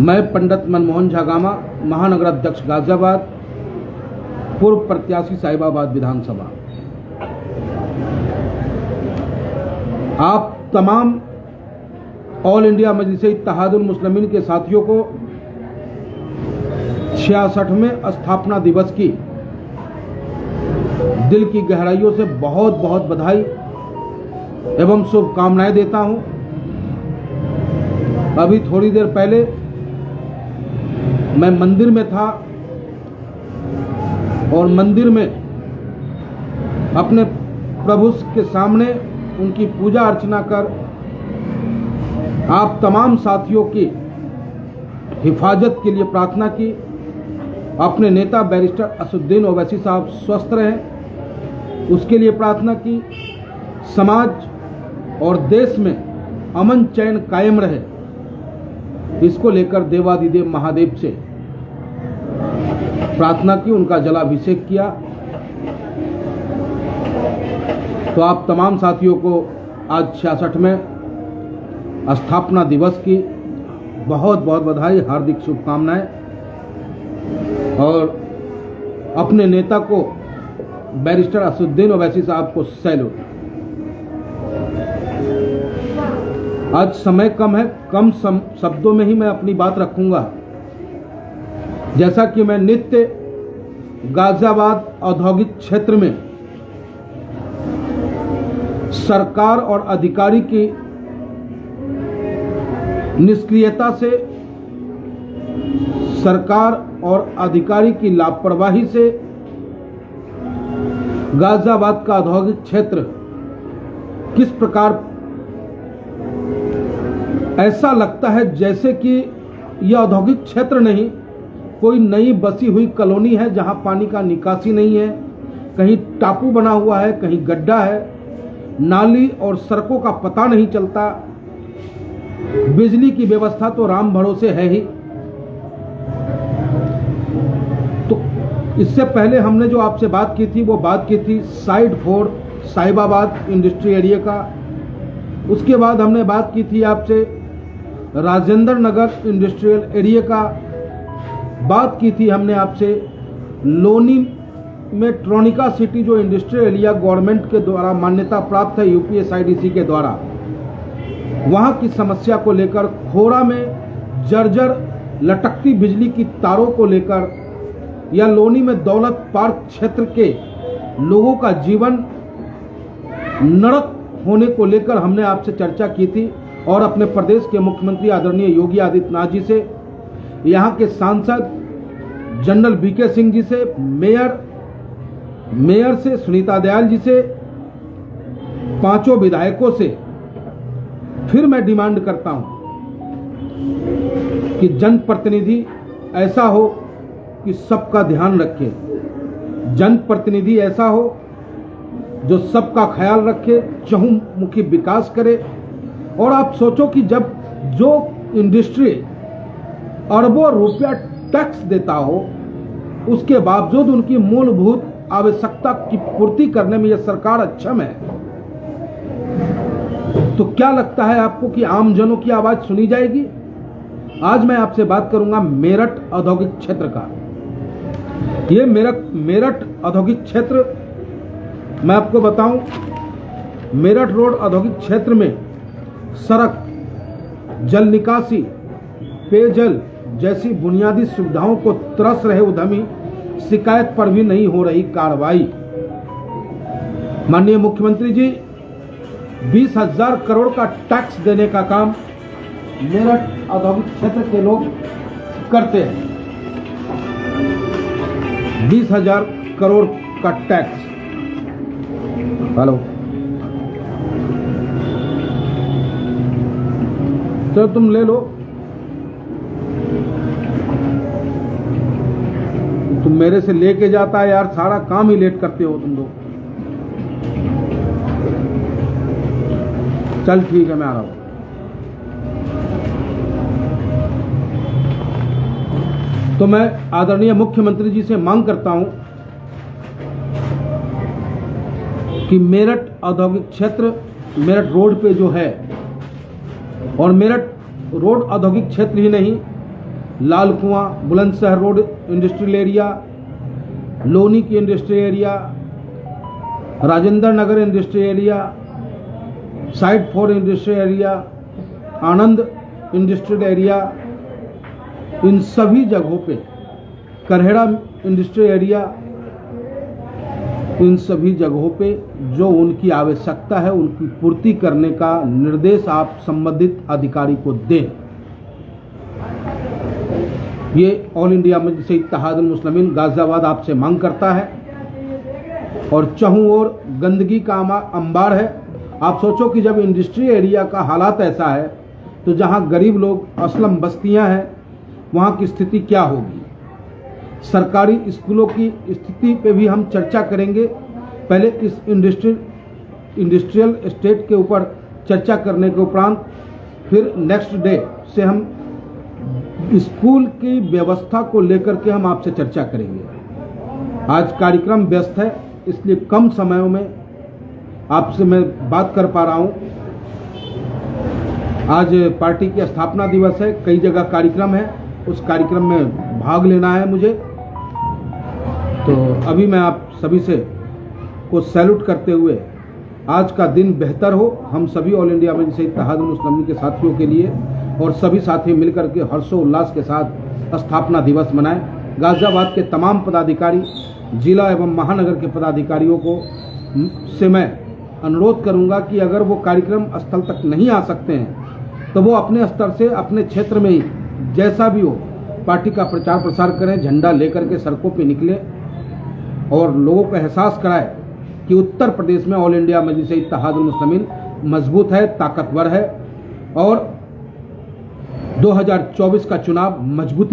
मैं पंडित मनमोहन झा गामा, महानगर अध्यक्ष गाजियाबाद, पूर्व प्रत्याशी साहिबाबाद विधानसभा। आप तमाम ऑल इंडिया मजलिस-ए-इत्तेहादुल मुस्लिमीन के साथियों को 66वें स्थापना दिवस की दिल की गहराइयों से बहुत बहुत बधाई एवं शुभकामनाएं देता हूं। अभी थोड़ी देर पहले मैं मंदिर में था और मंदिर में अपने प्रभु के सामने उनकी पूजा अर्चना कर आप तमाम साथियों की हिफाजत के लिए प्रार्थना की। अपने नेता बैरिस्टर असदुद्दीन ओवैसी साहब स्वस्थ रहें, उसके लिए प्रार्थना की। समाज और देश में अमन चैन कायम रहे, इसको लेकर देवादिदेव महादेव से प्रार्थना की, उनका जलाभिषेक किया। तो आप तमाम साथियों को आज 66वें स्थापना दिवस की बहुत बहुत बधाई, हार्दिक शुभकामनाएं और अपने नेता को बैरिस्टर असदुद्दीन ओवैसी साहब को सैल्यूट। आज समय कम है, कम शब्दों में ही मैं अपनी बात रखूंगा। जैसा कि मैं नित्य गाजियाबाद औद्योगिक क्षेत्र में सरकार और अधिकारी की निष्क्रियता से, सरकार और अधिकारी की लापरवाही से गाजियाबाद का औद्योगिक क्षेत्र किस प्रकार ऐसा लगता है जैसे कि यह औद्योगिक क्षेत्र नहीं, कोई नई बसी हुई कॉलोनी है जहां पानी का निकासी नहीं है, कहीं टापू बना हुआ है, कहीं गड्ढा है, नाली और सड़कों का पता नहीं चलता, बिजली की व्यवस्था तो राम भरोसे है ही। तो इससे पहले हमने जो आपसे बात की थी वो बात की थी साइड 4 साहिबाबाद इंडस्ट्री एरिया का। उसके बाद हमने बात की थी आपसे राजेंद्र नगर इंडस्ट्रियल एरिया का। बात की थी हमने आपसे लोनी में ट्रोनिका सिटी जो इंडस्ट्रियल एरिया गवर्नमेंट के द्वारा मान्यता प्राप्त है यूपीएसआईडीसी के द्वारा, वहां की समस्या को लेकर, खोरा में जर्जर लटकती बिजली की तारों को लेकर, या लोनी में दौलत पार्क क्षेत्र के लोगों का जीवन नरक होने को लेकर हमने आपसे चर्चा की थी। और अपने प्रदेश के मुख्यमंत्री आदरणीय योगी आदित्यनाथ जी से, यहाँ के सांसद जनरल बीके सिंह जी से, मेयर से सुनीता दयाल जी से, पांचों विधायकों से फिर मैं डिमांड करता हूं कि जनप्रतिनिधि ऐसा हो कि सबका ध्यान रखे, जनप्रतिनिधि ऐसा हो जो सबका ख्याल रखे, चहुमुखी विकास करे। और आप सोचो कि जब जो इंडस्ट्री अरबों रुपया टैक्स देता हो, उसके बावजूद उनकी मूलभूत आवश्यकता की पूर्ति करने में यह सरकार अक्षम है, तो क्या लगता है आपको कि आम जनों की आवाज सुनी जाएगी? आज मैं आपसे बात करूंगा मेरठ औद्योगिक क्षेत्र का। ये मेरठ औद्योगिक क्षेत्र, मैं आपको बताऊं, मेरठ रोड औद्योगिक क्षेत्र में सड़क, जल निकासी, पेयजल जैसी बुनियादी सुविधाओं को तरस रहे उद्यमी, शिकायत पर भी नहीं हो रही कार्रवाई। माननीय मुख्यमंत्री जी 20,000 करोड़ का टैक्स देने का काम मेरठ औद्योगिक क्षेत्र के लोग करते हैं। 20,000 करोड़ का टैक्स। हेलो, चलो तुम ले लो, तुम मेरे से लेके जाता है यार, सारा काम ही लेट करते हो तुम लोग। चल ठीक है, मैं आ रहा हूं। तो मैं आदरणीय मुख्यमंत्री जी से मांग करता हूं कि मेरठ औद्योगिक क्षेत्र, मेरठ रोड पे जो है, और मेरठ रोड औद्योगिक क्षेत्र ही नहीं, Lal Kuan Bulandshahr road industrial area, Loni की industrial area, Rajendra Nagar industrial area, site 4 industrial area, Anand industrial area, इन सभी जगहों पे करहेड़ा इंडस्ट्रियल एरिया, इन सभी जगहों पे जो उनकी आवश्यकता है उनकी पूर्ति करने का निर्देश आप संबंधित अधिकारी को दें। ये ऑल इंडिया मजलिस इत्तेहादुल मुस्लिमीन गाजियाबाद आपसे मांग करता है। और चहुं ओर गंदगी का अंबार है। आप सोचो कि जब इंडस्ट्री एरिया का हालात ऐसा है तो जहां गरीब लोग असलम बस्तियां हैं वहां की स्थिति क्या होगी। सरकारी स्कूलों की स्थिति पे भी हम चर्चा करेंगे। पहले इस इंडस्ट्रियल एस्टेट के ऊपर चर्चा करने के उपरांत फिर नेक्स्ट डे से हम स्कूल की व्यवस्था को लेकर के हम आपसे चर्चा करेंगे। आज कार्यक्रम व्यस्त है इसलिए कम समय में आपसे मैं बात कर पा रहा हूं। आज पार्टी की स्थापना दिवस है, कई जगह कार्यक्रम है, उस कार्यक्रम में भाग लेना है मुझे। तो अभी मैं आप सभी से को सैल्यूट करते हुए आज का दिन बेहतर हो हम सभी ऑल इंडिया मजलिस इत्तेहादुल मुस्लिमीन के साथियों के लिए, और सभी साथी मिलकर के हर्षोल्लास के साथ स्थापना दिवस मनाएं। गाजियाबाद के तमाम पदाधिकारी, जिला एवं महानगर के पदाधिकारियों को से मैं अनुरोध करूंगा कि अगर वो कार्यक्रम स्थल तक नहीं आ सकते हैं तो वो अपने स्तर से अपने क्षेत्र में ही जैसा भी हो पार्टी का प्रचार प्रसार करें, झंडा लेकर के सड़कों पे निकलें और लोगों को एहसास कराएं कि उत्तर प्रदेश में ऑल इंडिया मजलिस इत्तेहादुल मुस्लिमीन मजबूत है, ताकतवर है और 2024 का चुनाव मजबूती